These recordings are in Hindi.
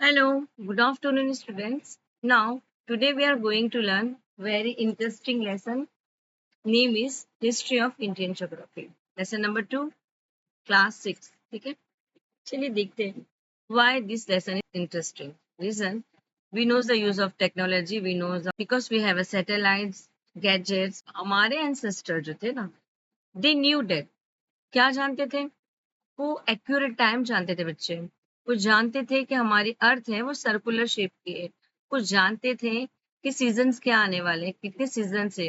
Hello, good afternoon, students. Now, today we are going to learn very interesting lesson. Name is History of Indian Geography. Lesson number 2, class 6. ठीक है? चलिए देखते हैं. Why this lesson is interesting? Reason: we know the use of technology. We know because we have a satellites, gadgets. हमारे ancestor जो थे ना, they knew that. क्या जानते थे? वो एक्यूरेट टाइम जानते थे बच्चे। वो जानते थे कि हमारी अर्थ है वो सर्कुलर शेप की है। वो जानते थे कि सीजन्स क्या आने वाले हैं, कितने सीजन है।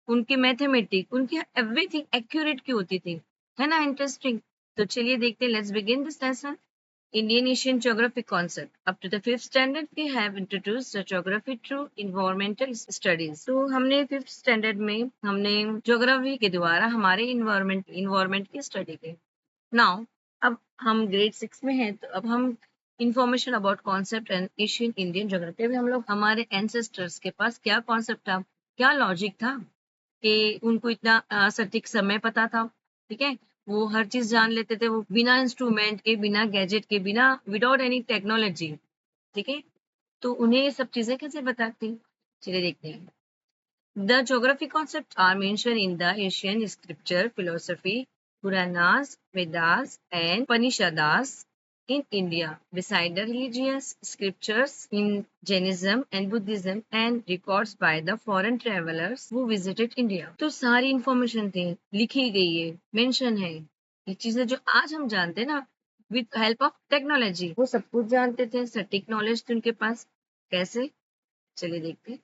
उनकी मैथमेटिक, उनकी एवरीथिंग एक्यूरेट की होती थी। है ना इंटरेस्टिंग? तो चलिए देखते हैं, let's begin this lesson. Indian Asian Geography concept. Up to the fifth standard, we have introduced the geography through environmental studies. तो हमने फिफ्थ स्टैंडर्ड में हमने ज्योग्राफी के द्वारा हमारे इन्वायरमेंट की स्टडी की। नाउ अब हम ग्रेड 6 में हैं, तो अब हम information about concept and Asian Indian geography. अभी हम लोग हमारे एंसेस्टर्स के पास क्या कॉन्सेप्ट था, क्या लॉजिक था कि उनको इतना सटीक समय पता था। ठीक है, वो हर चीज जान लेते थे, वो बिना इंस्ट्रूमेंट के, बिना गैजेट के, बिना विदाउट एनी टेक्नोलॉजी। ठीक है, तो उन्हें ये सब चीजें कैसे बताती? चलिए देखते हैं। The geography concepts are mentioned in the Asian scripture, philosophy, Puranas, Vedas, and Upanishads in India. Beside the religious scriptures in Jainism and Buddhism, and records by the foreign travelers who visited India. तो सारी इंफॉर्मेशन थी, लिखी गई है, मेंशन है। ये चीजें जो आज हम जानते हैं ना, विद हेल्प ऑफ टेक्नोलॉजी, वो सब कुछ जानते थे, सटीक नॉलेज थी उनके पास। कैसे? चलिए देखते हैं।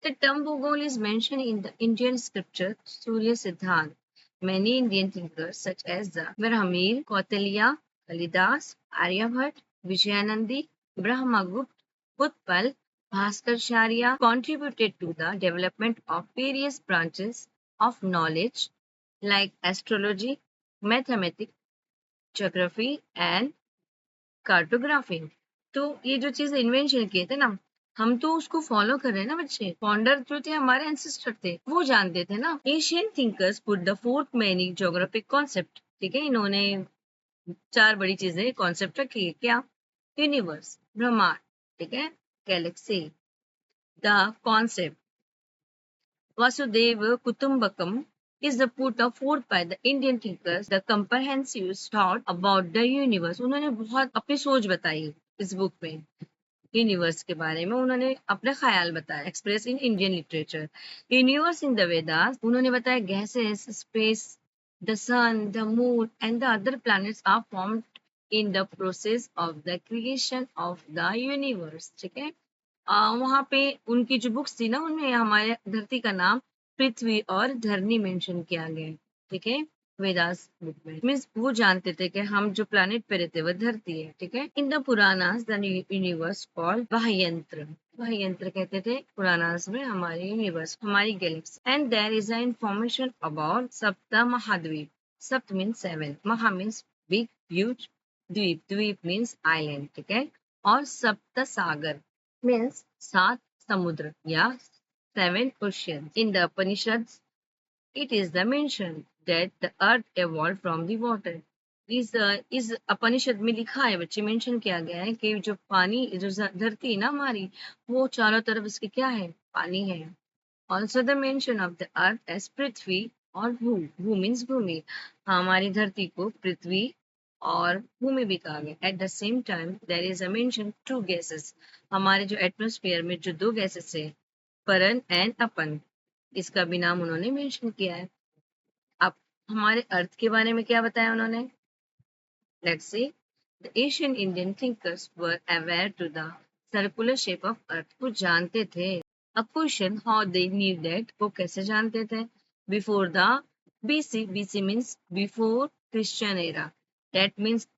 The term Bhugol is mentioned in the Indian scripture Surya Siddhant. Many Indian thinkers such as the Brahmir, Kautilya, Kalidas, Aryabhat, Vijayanandi, Brahmagupta, Utpal, Bhaskaracharya contributed to the development of various branches of knowledge like astrology, mathematics, geography and cartography. तो ये जो चीज इन्वेंशन किए थे ना, हम तो उसको फॉलो कर रहे हैं ना बच्चे। फाउंडर जो थे हमारे एंसेस्टर थे, वो जानते थे ना। Asian thinkers put the fourth many geographic concept. ठीक है, इन्होंने चार बड़ी चीजें कॉन्सेप्ट रखी है। क्या? यूनिवर्स, ब्रह्मांड, ठीक है, Galaxy, the concept Vasudeva Kutumbakam is the put forth by the Indian thinkers, the comprehensive thought about the universe. उन्होंने बहुत अपनी सोच बताई इस बुक में। यूनिवर्स के बारे में उन्होंने अपने ख्याल बताया, express in Indian literature. Universe in the Vedas उन्होंने बताया gases, space, the sun, the moon and the other planets are formed in the process of the creation of the universe. ठीक है, वहां पे उनकी जो बुक्स थी ना, उनमें हमारे धरती का नाम पृथ्वी और धरनी मेंशन किया गया है। ठीक है, वेदास बुक में मीन्स वो जानते थे कि हम जो प्लानिट पे रहते हैं वो धरती है। ठीक है, in the Puranas the universe called वाह्यंत्र। वाह्यंत्र कहते थे पुरानास में हमारे यूनिवर्स, हमारी galaxy. And there is a information about सप्त महाद्वीप। सप्त मीन्स 7, महा मीन्स बिग, ह्यूज, द्वीप, द्वीप मीन्स आइलैंड। ठीक है, और सप्त सागर means 7 samudra, yeah, 7 oceans. In the Upanishads, it is the mention that the earth evolved from the water. इस उपनिषद में लिखा है बच्चे, मेंशन किया गया है कि जो पानी, जो धरती है ना हमारी, वो चारों तरफ इसके क्या है? पानी है। Also the mention of the earth as Prithvi और भू। भू मीन्स भूमि। हमारी धरती को पृथ्वी और भूमि भी कहा गया। At the same time there is a mention to gases. हमारे जो एटमॉस्फेयर में जो दो गैसेस है, परन एंड अपन, इसका भी नाम उन्होंने मेंशन किया है। अब हमारे अर्थ के बारे में क्या बताया उन्होंने? Let's see. The Asian Indian thinkers were aware to the circular shape of earth. वो जानते थे। A question, how they knew that, वो कैसे जानते थे? Before the BC, BC means before Christian era, that means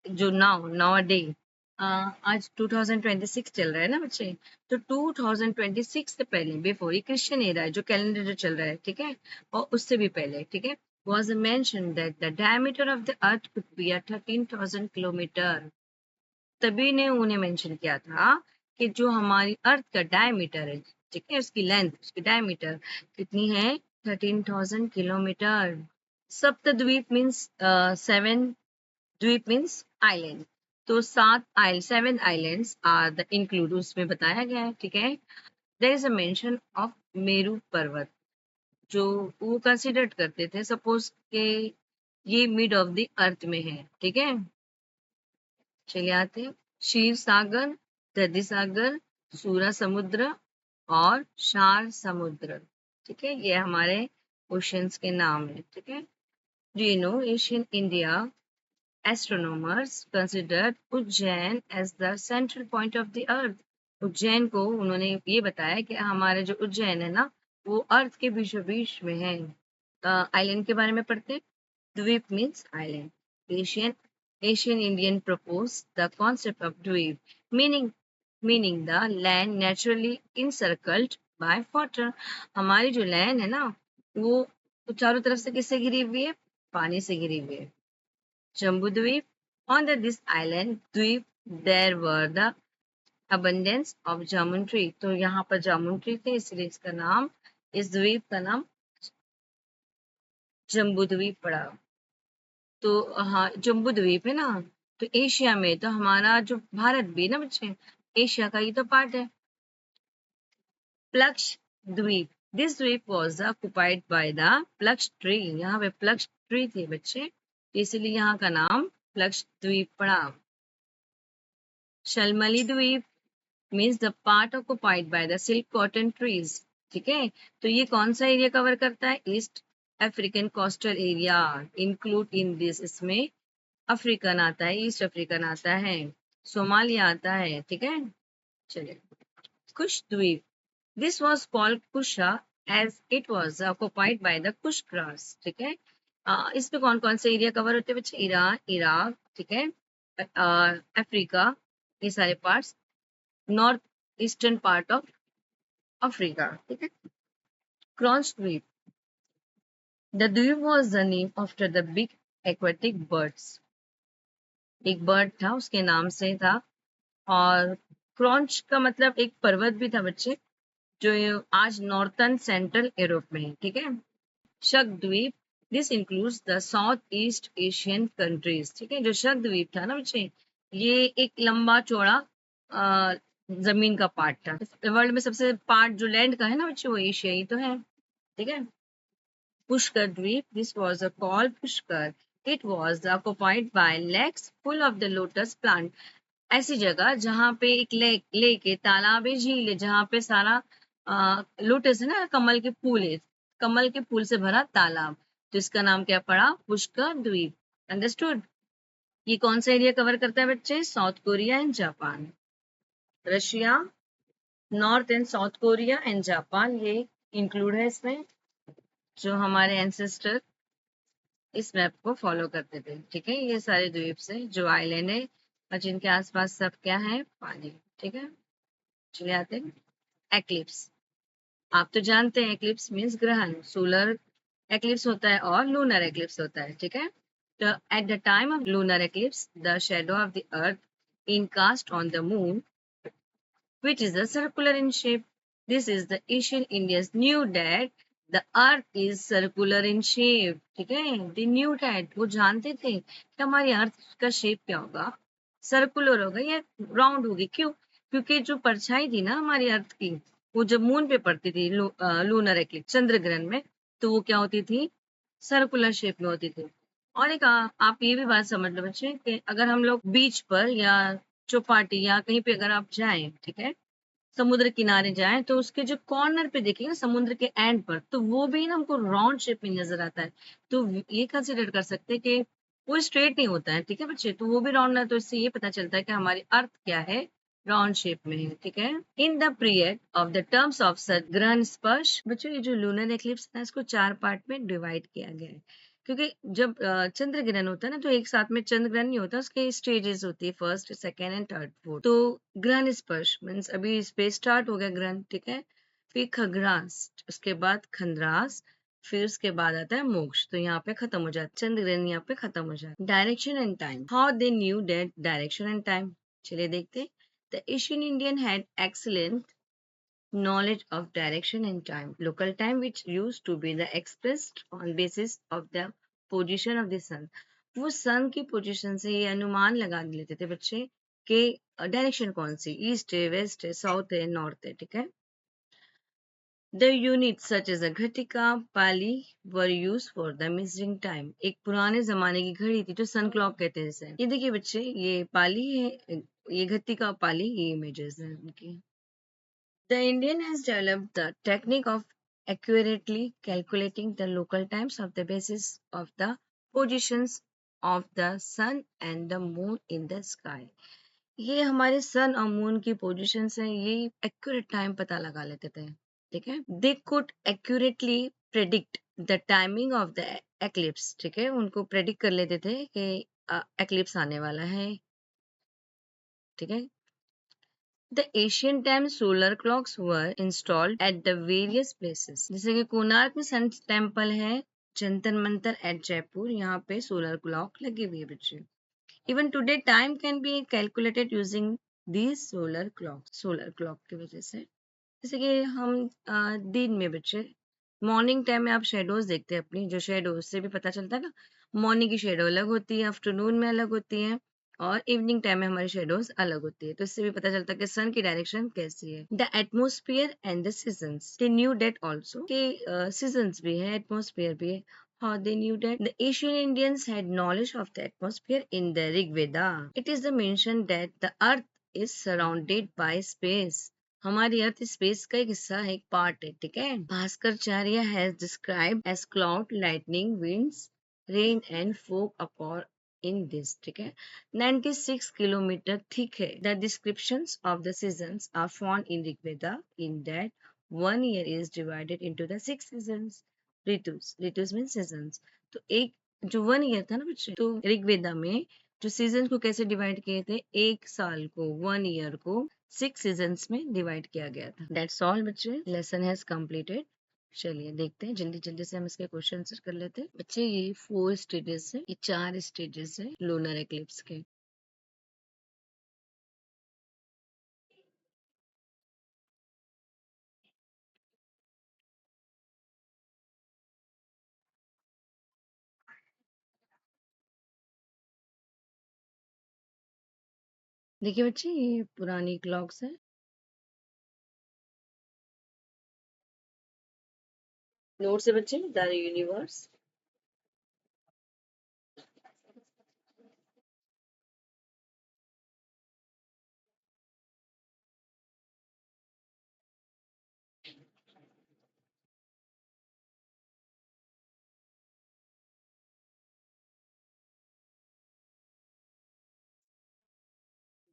जो नाउ डे, आज 2026 चल रहा है ना बच्चे, तो 2026 से पहले, बिफोर, ये क्रिश्चियन एरा है जो कैलेंडर जो चल रहा है। ठीक है, और उससे भी पहले, ठीक है, was mentioned that the diameter of the earth could be 13,000 kilometre. तभी ने उन्हें मेंशन किया था कि जो हमारी अर्थ का डायमीटर है, ठीक है, उसकी लेंथ, उसकी डायमीटर कितनी है? 13,000 किलोमीटर। सप्तद्वीप मीन्स 7, द्वीप मीन्स आइलैंड। तो 7 आइलैंड्स आर द इंक्लूड उसमें बताया गया है, ठीक है। There is a mention of Meru Parvat, जो वो कंसिडर करते थे सपोज के ये मिड ऑफ द अर्थ में है, ठीक है। चलिए आते हैं, क्षीर सागर, दधी सागर, सूरा समुद्र और शार समुद्र, ठीक है, ये हमारे ओशंस के नाम है, ठीक है। Do you know Asian India astronomers considered Ujjain as the central point of the earth। Ujjain को उन्होंने ये बताया कि हमारे जो उज्जैन है ना, वो अर्थ के बीचों बीच में है। आइलैंड के बारे में पढ़ते हैं। द्वीप means island. Asian Indian proposed the concept of द्वीप, meaning the land naturally encircled by water। हमारी जो लैंड है ना, वो तो चारों तरफ से किससे घिरी हुई है? पानी से घिरी हुई है। Jambudweep. On this island, Dweep, there were the abundance of jamun tree. तो यहाँ पर जामुन ट्री थे, इसलिए इसका नाम, इस द्वीप का नाम जम्बूद्वीप पड़ा। तो हाँ, जम्बूद्वीप है ना, तो एशिया में तो हमारा जो भारत भी ना बच्चे, एशिया का ही तो पार्ट है। Plaksha Dvipa, this dvipa was occupied by the plaksha tree. यहाँ पे प्लक्ष ट्री थे बच्चे, इसलिए यहाँ का नाम प्लक्ष द्वीप पड़ा। शलमली द्वीप means the part occupied by the silk cotton trees, ठीक है। तो ये कौन सा एरिया कवर करता है? East African coastal area include in this, इसमें अफ्रीकन आता है, ईस्ट अफ्रीकन आता है, सोमालिया आता है, ठीक है। चलिए, Kusha Dvipa, this was called Kusha as it was occupied by the kusha grass, ठीक है। इस पे कौन कौन से एरिया कवर होते हैं बच्चे? ईरान, इराक, ठीक है, अफ्रीका, ये सारे parts, north eastern part of Africa, ठीक है। क्रॉन्च द्वीप, द द्वीप was the name after the big aquatic birds. एक बर्ड था, उसके नाम से था। और क्रॉन्च का मतलब एक पर्वत भी था बच्चे, जो आज नॉर्थर्न सेंट्रल यूरोप में है, ठीक है। शक द्वीप, this includes the south east Asian countries, ठीक है। जो शक द्वीप था ना बच्चे, ये एक लंबा चौड़ा जमीन का पार्ट था। वर्ल्ड में सबसे पार्ट जो लैंड का है ना बच्चे, वो एशिया ही तो है, ठीक है। Pushkar Dweep, this was a called Pushkar, it was occupied by lakes full of the lotus plant. ऐसी जगह जहाँ पे एक लेक है, तालाब है, झील है, जहाँ पे सारा लोटस है ना, कमल के फूल है, कमल के फूल से भरा तालाब, तो इसका नाम क्या पड़ा? पुष्कर द्वीप। अंडरस्टूड? ये कौन सा एरिया कवर करता है बच्चे? South Korea and Japan, Russia, north and south Korea and Japan, ये इंक्लूड है इसमें, जो हमारे एंसेस्टर इस मैप को फॉलो करते थे, ठीक है। ये सारे द्वीप से जो आइलैंड है और जिनके आसपास सब क्या है? पानी, ठीक है। चले आते हैं एक्लिप्स। आप तो जानते हैं एक्लिप्स मीन्स ग्रहण, सोलर एक्लिप्स होता है और लूनर एक्लिप्स होता है, ठीक है। तो at the time of lunar eclipse the shadow of the earth in cast on the moon which is a circular in shape. This is the Asian Indians knew that the earth is circular in shape. ठीक है, they knew that, वो जानते थे कि हमारी अर्थ का शेप क्या होगा, सर्कुलर होगा या राउंड होगी। क्यों? क्योंकि जो परछाई थी ना हमारी अर्थ की, वो जब मून पे पड़ती थी लूनर एक्लिप्स, चंद्र ग्रहण में, तो वो क्या होती थी? सर्कुलर शेप में होती थी। और एक आप ये भी बात समझ लो बच्चे कि अगर हम लोग बीच पर या चौपाटी या कहीं पे अगर आप जाएं, ठीक है, समुद्र किनारे जाएं, तो उसके जो कॉर्नर पे देखेंगे समुद्र के एंड पर, तो वो भी ना हमको राउंड शेप में नजर आता है। तो ये कंसिडर कर सकते हैं कि वो स्ट्रेट नहीं होता है, ठीक है बच्चे, तो वो भी राउंड है। तो इससे ये पता चलता है कि हमारी अर्थ क्या है? राउंड शेप में है, ठीक है। In the period of the terms of such ग्रहण स्पर्श, बच्चों ये जो लूनर एक्लिप्स है इसको 4 पार्ट में डिवाइड किया गया है, क्योंकि जब चंद्र ग्रहण होता है ना, तो एक साथ में चंद्र ग्रहण नहीं होता, उसके स्टेजेस होती है, first, second and third, fourth. तो ग्रहण स्पर्श मीन्स अभी इस पे स्टार्ट हो गया ग्रहण, ठीक है। फिर खग्रास, उसके बाद खंद्रास, फिर उसके बाद आता है मोक्ष, तो यहाँ पे खत्म हो जाता है चंद्र ग्रहण, यहाँ पे खत्म हो जाता है। Direction and time, how they knew that direction and time, चलिए देखते। The Asian Indian had excellent knowledge of direction and time. Local time, which used to be the expressed on basis of the position of the sun. वो सन की पोजीशन से ये अनुमान लगा लेते थे बच्चे कि डायरेक्शन कौन सी, ईस्ट है, वेस्ट है, साउथ है, नॉर्थ है, ठीक है। The units such as a घटिका, Pali were used for the measuring time. एक पुराने जमाने की घड़ी थी जो सन क्लॉक कहते हैं इसे। ये देखिए बच्चे, ये पाली है, ये घटिका, पाली, ये इमेजेस हैं उनकी। The Indian has developed the technique of accurately calculating the local times of the basis of the positions of the sun and the moon in the sky. ये हमारे सन और मून की पोजीशन से ये एक्यूरेट टाइम पता लगा लेते थे, ठीक है। They could accurately predict the timing of the eclipse, ठीक है, उनको प्रेडिक्ट कर लेते थे कि एक्लिप्स आने वाला है, ठीक है। The ancient time solar clocks were installed at the various places. जैसे कि कोणार्क में सन टेम्पल है, जंतर मंतर एट जयपुर, यहाँ पे सोलर क्लॉक लगी हुई है बच्चे। Even today time can be calculated using these solar clock की वजह से। जैसे कि हम दिन में बच्चे मॉर्निंग टाइम में आप शेडोज देखते हैं अपनी, जो शेडोज से भी पता चलता है ना, मॉर्निंग की शेडो अलग होती है, आफ्टरनून में अलग होती है, और इवनिंग टाइम में हमारी शेडोज अलग होती है, तो इससे भी पता चलता है कि सन की डायरेक्शन कैसी है। The atmosphere and the seasons, they knew that also, कि सीजन्स भी है, एटमोस्फियर भी है। How they knew that? The ancient Indians had knowledge of the atmosphere in the Rig Veda. It is mentioned that the earth is surrounded by space. हमारी अर्थ स्पेस का एक हिस्सा है, एक पार्ट है, ठीक है। Bhaskaracharya has described as cloud, lightning, winds, rain and fog upon in this, ठीक है। 96 किलोमीटर थिक है। The descriptions of the seasons are found in Rigveda, in that one year is divided into the 6 seasons. Ritus mean seasons. तो एक जो 1 ईयर था ना बच्चे, तो ऋग्वेदा में जो सीजन को कैसे डिवाइड किए थे, एक साल को, 1 ईयर को 6 सीजन्स में डिवाइड किया गया था। दैट्स ऑल बच्चे, लेसन हैज कंप्लीटेड। चलिए देखते हैं, जल्दी जल्दी से हम इसके क्वेश्चन आंसर कर लेते हैं बच्चे। ये 4 स्टेजेस है, ये 4 स्टेजेस है लूनर एक्लिप्स के। देखिए बच्चे, ये पुरानी क्लॉक्स है। नोट से बच्चे, द यूनिवर्स,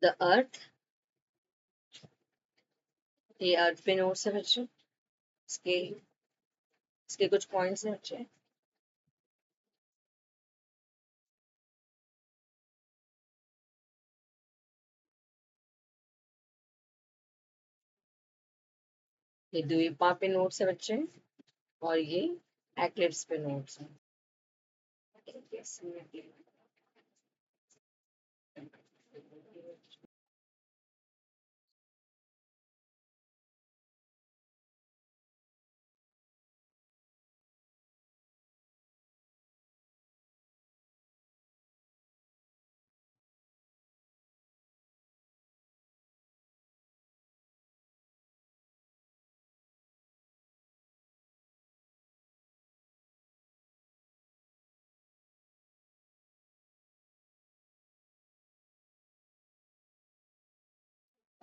द अर्थ, ये अर्थ पे नोट्स है बच्चे। इसके इसके कुछ पॉइंट्स हैं बच्चे। ये द्वीपा पे नोट्स है बच्चे, और ये एक्लिप्स पे नोट्स है।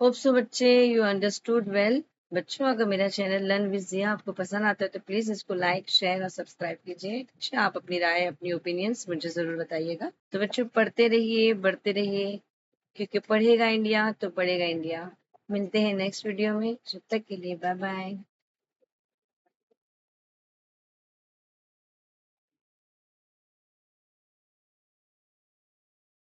होप सो बच्चे यू अंडरस्टूड वेल। बच्चों, अगर मेरा चैनल लर्न विद जिया आपको पसंद आता है तो प्लीज इसको लाइक, शेयर और सब्सक्राइब कीजिए। अच्छा, आप अपनी राय, अपनी ओपिनियंस मुझे जरूर बताइएगा। तो बच्चों, पढ़ते रहिए, बढ़ते रहिए, क्योंकि पढ़ेगा इंडिया तो बढ़ेगा इंडिया। मिलते हैं नेक्स्ट वीडियो में, जब तक के लिए बाय बाय।